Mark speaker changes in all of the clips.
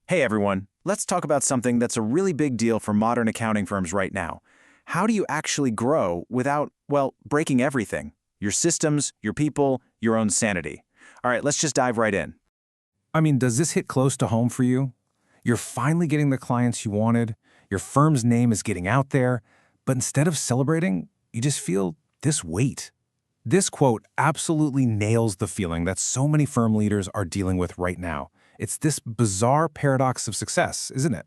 Speaker 1: Hey everyone, let's talk about something that's a really big deal for modern accounting firms right now. How do you actually grow without, well, breaking everything? Your systems, your people, your own sanity. All right, let's just dive right in.
Speaker 2: Does this hit close to home for you? You're finally getting the clients you wanted, your firm's name is getting out there, but instead of celebrating, you just feel this weight. This quote absolutely nails the feeling that so many firm leaders are dealing with right now. It's this bizarre paradox of success, isn't it?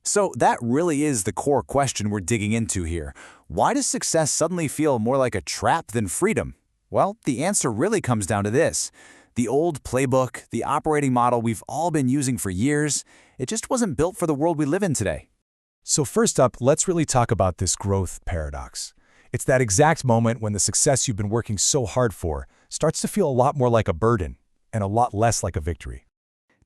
Speaker 3: So that really is the core question we're digging into here. Why does success suddenly feel more like a trap than freedom? Well, the answer really comes down to this. The old playbook, the operating model we've all been using for years, it just wasn't built for the world we live in today. So first up, let's really talk about this growth paradox. It's that exact moment when the success you've been working so hard for starts to feel a lot more like a burden and a lot less like a victory.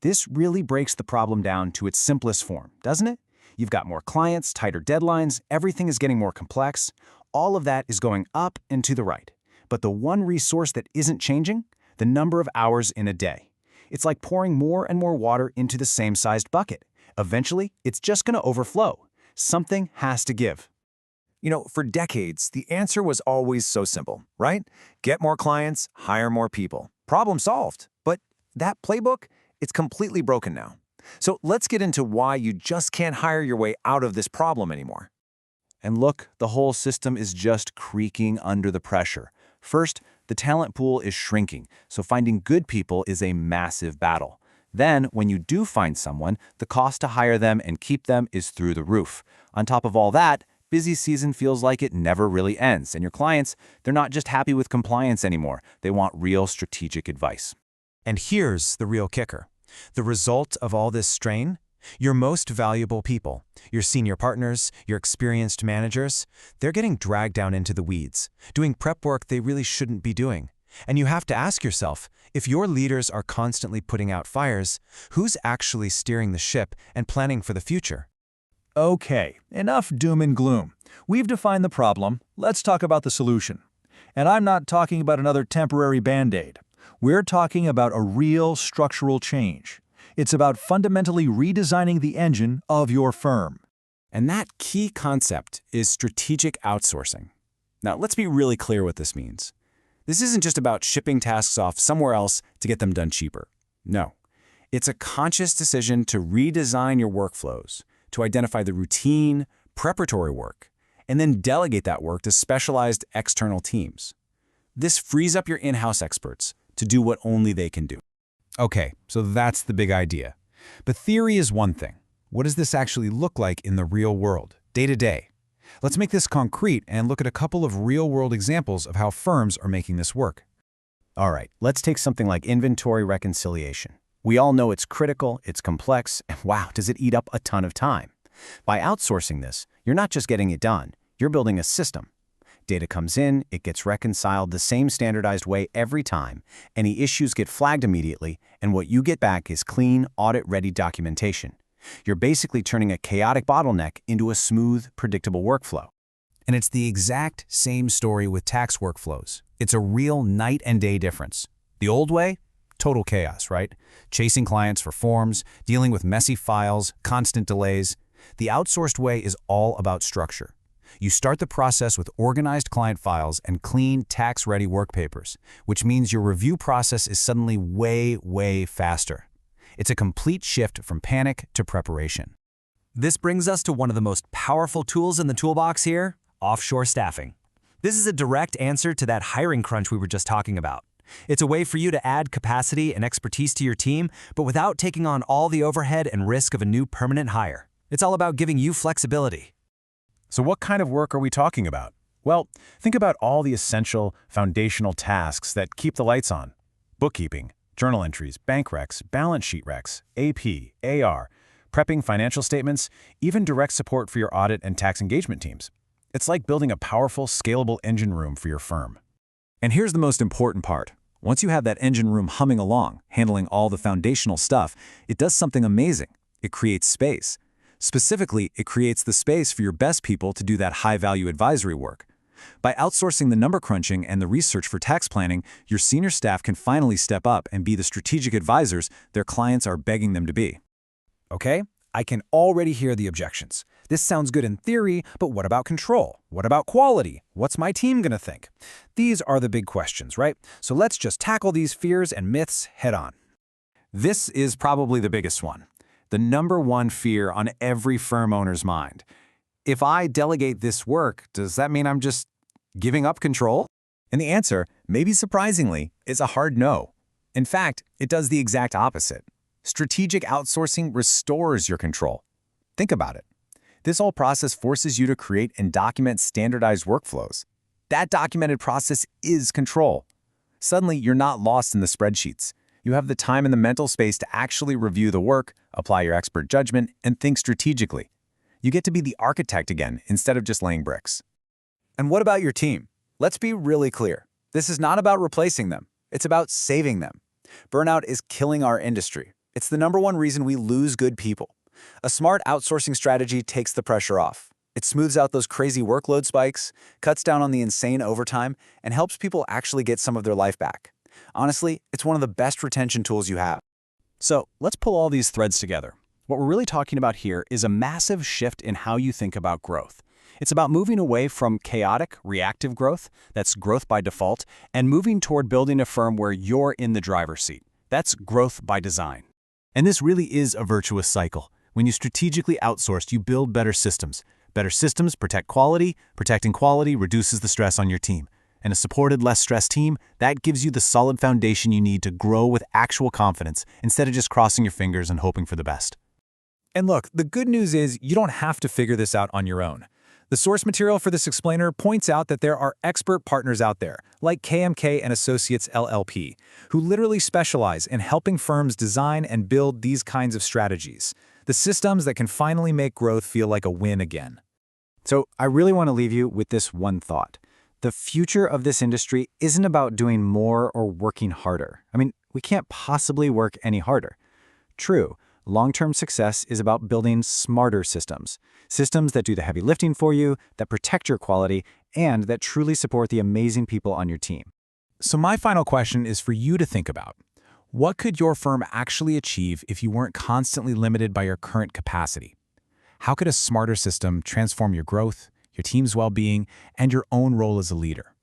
Speaker 1: This really breaks the problem down to its simplest form, doesn't it? You've got more clients, tighter deadlines, everything is getting more complex. All of that is going up and to the right. But the one resource that isn't changing? The number of hours in a day. It's like pouring more and more water into the same sized bucket. Eventually, it's just going to overflow. Something has to give.
Speaker 4: For decades, the answer was always so simple, right? Get more clients, hire more people. Problem solved. But that playbook, it's completely broken now. So let's get into why you just can't hire your way out of this problem anymore.
Speaker 3: And look, the whole system is just creaking under the pressure. First, the talent pool is shrinking, so finding good people is a massive battle. Then, when you do find someone, the cost to hire them and keep them is through the roof. On top of all that, busy season feels like it never really ends, and your clients, they're not just happy with compliance anymore. They want real strategic advice.
Speaker 4: And here's the real kicker. The result of all this strain? Your most valuable people, your senior partners, your experienced managers, they're getting dragged down into the weeds, doing prep work they really shouldn't be doing. And you have to ask yourself, if your leaders are constantly putting out fires, who's actually steering the ship and planning for the future?
Speaker 5: Okay, enough doom and gloom. We've defined the problem. Let's talk about the solution. And I'm not talking about another temporary Band-Aid. We're talking about a real structural change. It's about fundamentally redesigning the engine of your firm.
Speaker 3: And that key concept is strategic outsourcing. Now, let's be really clear what this means. This isn't just about shipping tasks off somewhere else to get them done cheaper. No, it's a conscious decision to redesign your workflows, to identify the routine, preparatory work, and then delegate that work to specialized external teams. This frees up your in-house experts to do what only they can do.
Speaker 2: Okay, so that's the big idea. But theory is one thing. What does this actually look like in the real world, day to day? Let's make this concrete and look at a couple of real-world examples of how firms are making this work.
Speaker 1: All right, let's take something like inventory reconciliation. We all know it's critical, it's complex, and wow, does it eat up a ton of time. By outsourcing this, you're not just getting it done, you're building a system. Data comes in, it gets reconciled the same standardized way every time. Any issues get flagged immediately, and what you get back is clean, audit-ready documentation. You're basically turning a chaotic bottleneck into a smooth, predictable workflow.
Speaker 2: And it's the exact same story with tax workflows. It's a real night and day difference. The old way? Total chaos, right? Chasing clients for forms, dealing with messy files, constant delays. The outsourced way is all about structure. You start the process with organized client files and clean, tax-ready work papers, which means your review process is suddenly way faster. It's a complete shift from panic to preparation.
Speaker 6: This brings us to one of the most powerful tools in the toolbox here, offshore staffing. This is a direct answer to that hiring crunch we were just talking about. It's a way for you to add capacity and expertise to your team, but without taking on all the overhead and risk of a new permanent hire. It's all about giving you flexibility.
Speaker 1: So what kind of work are we talking about? Well, think about all the essential, foundational tasks that keep the lights on. Bookkeeping, journal entries, bank recs, balance sheet recs, AP, AR, prepping financial statements, even direct support for your audit and tax engagement teams. It's like building a powerful, scalable engine room for your firm.
Speaker 3: And here's the most important part. Once you have that engine room humming along, handling all the foundational stuff, it does something amazing. It creates space. Specifically, it creates the space for your best people to do that high-value advisory work. By outsourcing the number crunching and the research for tax planning, your senior staff can finally step up and be the strategic advisors their clients are begging them to be.
Speaker 2: Okay, I can already hear the objections. This sounds good in theory, but what about control? What about quality? What's my team gonna think? These are the big questions, right? So let's just tackle these fears and myths head on.
Speaker 1: This is probably the biggest one. The number one fear on every firm owner's mind. If I delegate this work, does that mean I'm just giving up control? And the answer, maybe surprisingly, is a hard no. In fact, it does the exact opposite. Strategic outsourcing restores your control. Think about it. This whole process forces you to create and document standardized workflows. That documented process is control. Suddenly, you're not lost in the spreadsheets. You have the time and the mental space to actually review the work, apply your expert judgment, and think strategically. You get to be the architect again instead of just laying bricks.
Speaker 3: And what about your team? Let's be really clear. This is not about replacing them. It's about saving them. Burnout is killing our industry. It's the number one reason we lose good people. A smart outsourcing strategy takes the pressure off. It smooths out those crazy workload spikes, cuts down on the insane overtime, and helps people actually get some of their life back. Honestly, it's one of the best retention tools you have.
Speaker 1: So let's pull all these threads together. What we're really talking about here is a massive shift in how you think about growth. It's about moving away from chaotic, reactive growth, that's growth by default, and moving toward building a firm where you're in the driver's seat. That's growth by design. And this really is a virtuous cycle. When you strategically outsource, you build better systems. Better systems protect quality. Protecting quality reduces the stress on your team. And a supported, less stressed team, that gives you the solid foundation you need to grow with actual confidence instead of just crossing your fingers and hoping for the best.
Speaker 2: And look, the good news is you don't have to figure this out on your own. The source material for this explainer points out that there are expert partners out there, like KMK Associates LLP, who literally specialize in helping firms design and build these kinds of strategies, the systems that can finally make growth feel like a win again.
Speaker 1: So I really want to leave you with this one thought. The future of this industry isn't about doing more or working harder. I mean, we can't possibly work any harder. True, long-term success is about building smarter systems. Systems that do the heavy lifting for you, that protect your quality, and that truly support the amazing people on your team.
Speaker 2: So my final question is for you to think about. What could your firm actually achieve if you weren't constantly limited by your current capacity? How could a smarter system transform your growth, your team's well-being, and your own role as a leader?